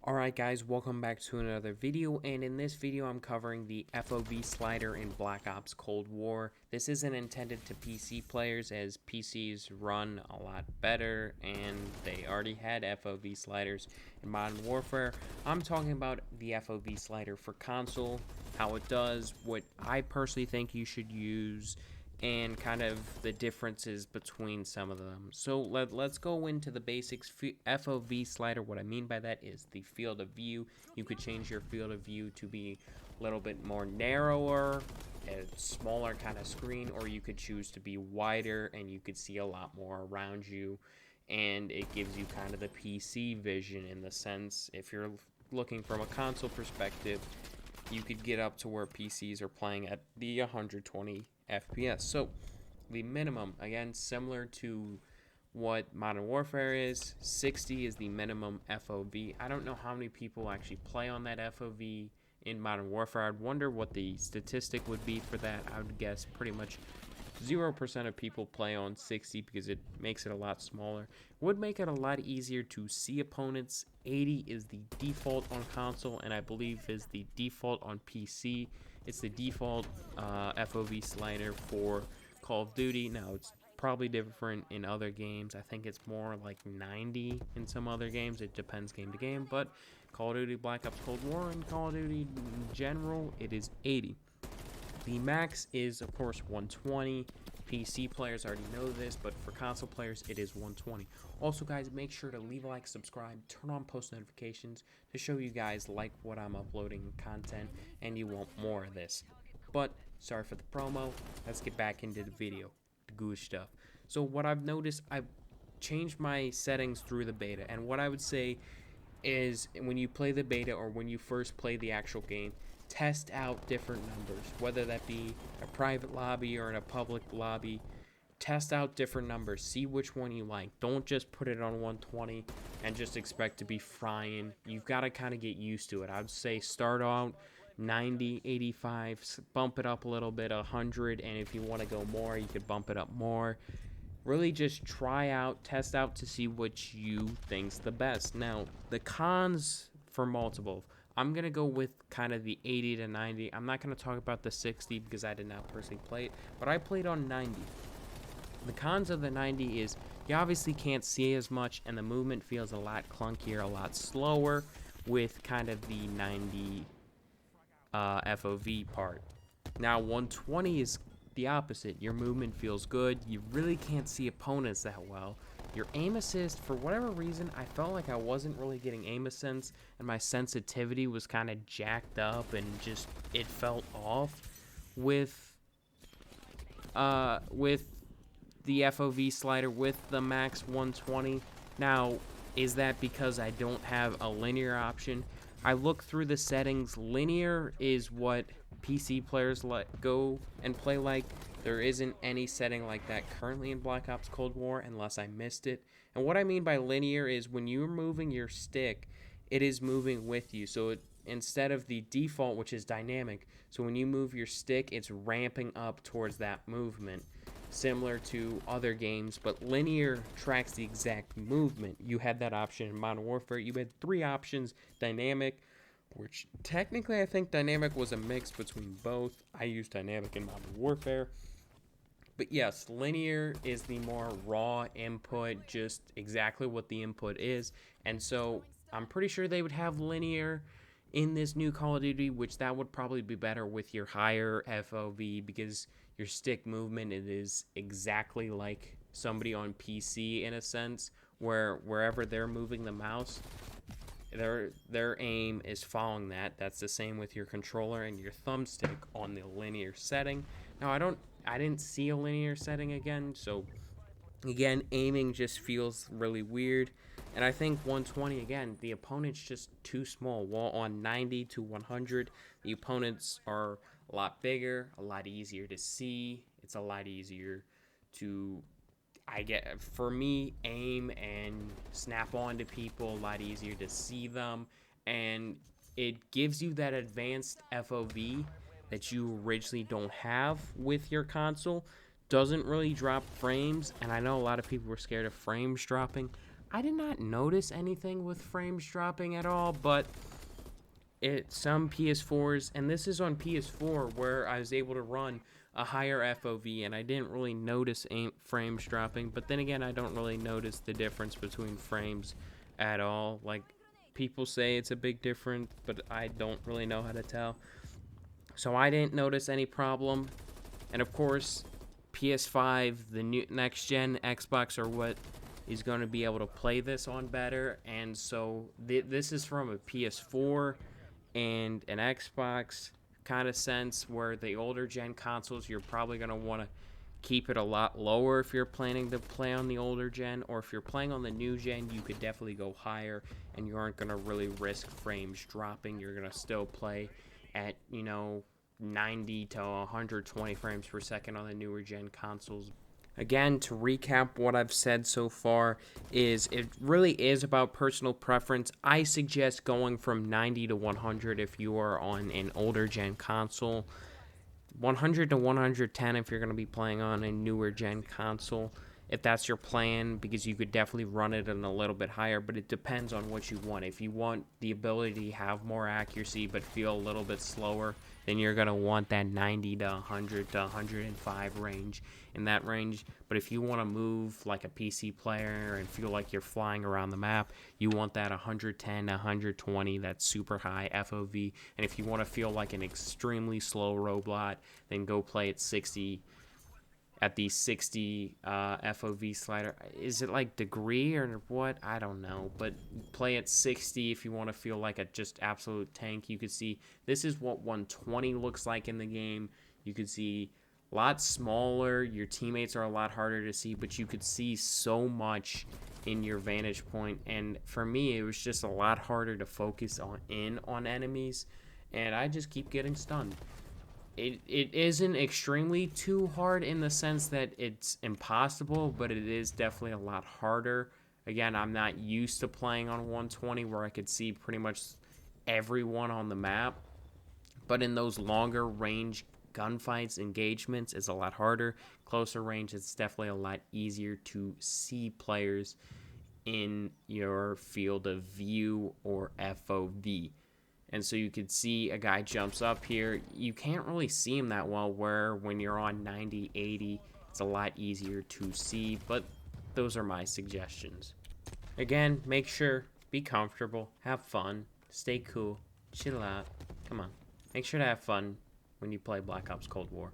Alright guys, welcome back to another video, and in this video I'm covering the FOV slider in Black Ops Cold War. This isn't intended to PC players, as PCs run a lot better and they already had FOV sliders in Modern Warfare. I'm talking about the FOV slider for console, how it does, what I personally think you should use, and kind of the differences between some of them. So let's go into the basics. FOV slider, what I mean by that is the field of view. You could change your field of view to be a little bit more narrower, a smaller kind of screen, or you could choose to be wider and you could see a lot more around you, and it gives you kind of the PC vision in the sense, if you're looking from a console perspective, you could get up to where PCs are playing at the 120 FPS. So the minimum, again, similar to what Modern Warfare is, 60 is the minimum FOV. I don't know how many people actually play on that FOV in Modern Warfare. I'd wonder what the statistic would be for that. I would guess pretty much 0% of people play on 60 because it makes it a lot smaller. Would make it a lot easier to see opponents. 80 is the default on console, and I believe is the default on PC. It's the default FOV slider for Call of Duty. Now, it's probably different in other games. I think it's more like 90 in some other games. It depends game to game, but Call of Duty Black Ops Cold War and Call of Duty in general, it is 80. The max is, of course, 120. PC players already know this, but for console players, it is 120. Also, guys, make sure to leave a like, subscribe, turn on post notifications to show you guys like what I'm uploading content and you want more of this. But, sorry for the promo. Let's get back into the video, the good stuff. So, what I've noticed, I've changed my settings through the beta, and what I would say is when you play the beta or when you first play the actual game, test out different numbers, whether that be a private lobby or in a public lobby. Test out different numbers, see which one you like. Don't just put it on 120 and just expect to be frying. You've got to kind of get used to it. I would say start out 90, 85, bump it up a little bit, 100, and if you want to go more, you could bump it up more. Really just try out, test out to see which you think's the best. Now, the cons for multiple, I'm going to go with kind of the 80 to 90. I'm not going to talk about the 60 because I did not personally play it, but I played on 90. The cons of the 90 is you obviously can't see as much, and the movement feels a lot clunkier, a lot slower with kind of the 90 FOV part. Now, 120 is the opposite. Your movement feels good. You really can't see opponents that well. Your aim assist, for whatever reason, I felt like I wasn't really getting aim assist, and my sensitivity was kind of jacked up, and just it felt off with the FOV slider with the max 120. Now, is that because I don't have a linear option? I look through the settings. Linear is what PC players go and play like. There isn't any setting like that currently in Black Ops Cold War unless I missed it. And what I mean by linear is when you're moving your stick, it is moving with you. So instead of the default, which is dynamic, so when you move your stick, it's ramping up towards that movement, similar to other games. But linear tracks the exact movement. You had that option in Modern Warfare. You had 3 options: dynamic, which technically I think dynamic was a mix between both. I used dynamic in Modern Warfare. But yes, linear is the more raw input, just exactly what the input is. And so I'm pretty sure they would have linear in this new Call of Duty, which that would probably be better with your higher FOV, because your stick movement, it is exactly like somebody on PC in a sense, where wherever they're moving the mouse, their aim is following that. That's the same with your controller and your thumbstick on the linear setting. Now, I didn't see a linear setting again, so again, aiming just feels really weird. And I think 120, again, the opponent's just too small. While on 90 to 100, the opponents are a lot bigger, a lot easier to see. It's a lot easier to, for me, aim and snap onto people, a lot easier to see them. And it gives you that advanced FOV that you originally don't have with your console. Doesn't really drop frames, and I know a lot of people were scared of frames dropping. I did not notice anything with frames dropping at all, but some PS4s, and this is on PS4 where I was able to run a higher FOV, and I didn't really notice frames dropping. But then again, I don't really notice the difference between frames at all. Like, people say it's a big difference, but I don't really know how to tell. So I didn't notice any problem. And of course, PS5, the new next gen Xbox, or what is going to be able to play this on better. And so this is from a PS4 and an Xbox kind of sense, where the older gen consoles, you're probably going to want to keep it a lot lower if you're planning to play on the older gen, or if you're playing on the new gen, you could definitely go higher and you aren't going to really risk frames dropping. You're going to still play at, 90 to 120 frames per second on the newer gen consoles. Again, to recap what I've said so far, is it really is about personal preference. I suggest going from 90 to 100 if you are on an older gen console, 100 to 110 if you're going to be playing on a newer gen console, if that's your plan, because you could definitely run it in a little bit higher, but it depends on what you want. If you want the ability to have more accuracy but feel a little bit slower, then you're going to want that 90 to 100 to 105 range, in that range. But if you want to move like a PC player and feel like you're flying around the map, you want that 110 to 120, that super high FOV. And if you want to feel like an extremely slow robot, then go play at 60, at the 60 FOV slider. Is it like degree or what? I don't know. But play at 60 if you want to feel like a just absolute tank. You could see this is what 120 looks like in the game. You could see a lot smaller. Your teammates are a lot harder to see, but you could see so much in your vantage point. And for me, it was just a lot harder to focus on enemies, and I just keep getting stunned. It isn't extremely too hard in the sense that it's impossible, but it is definitely a lot harder. Again, I'm not used to playing on 120 where I could see pretty much everyone on the map. But in those longer range gunfights, engagements, it's a lot harder. Closer range, it's definitely a lot easier to see players in your field of view, or FOV. And so you could see a guy jumps up here. You can't really see him that well, where when you're on 90, 80, it's a lot easier to see. But those are my suggestions. Again, make sure, be comfortable, have fun, stay cool, chill out. Come on. Make sure to have fun when you play Black Ops Cold War.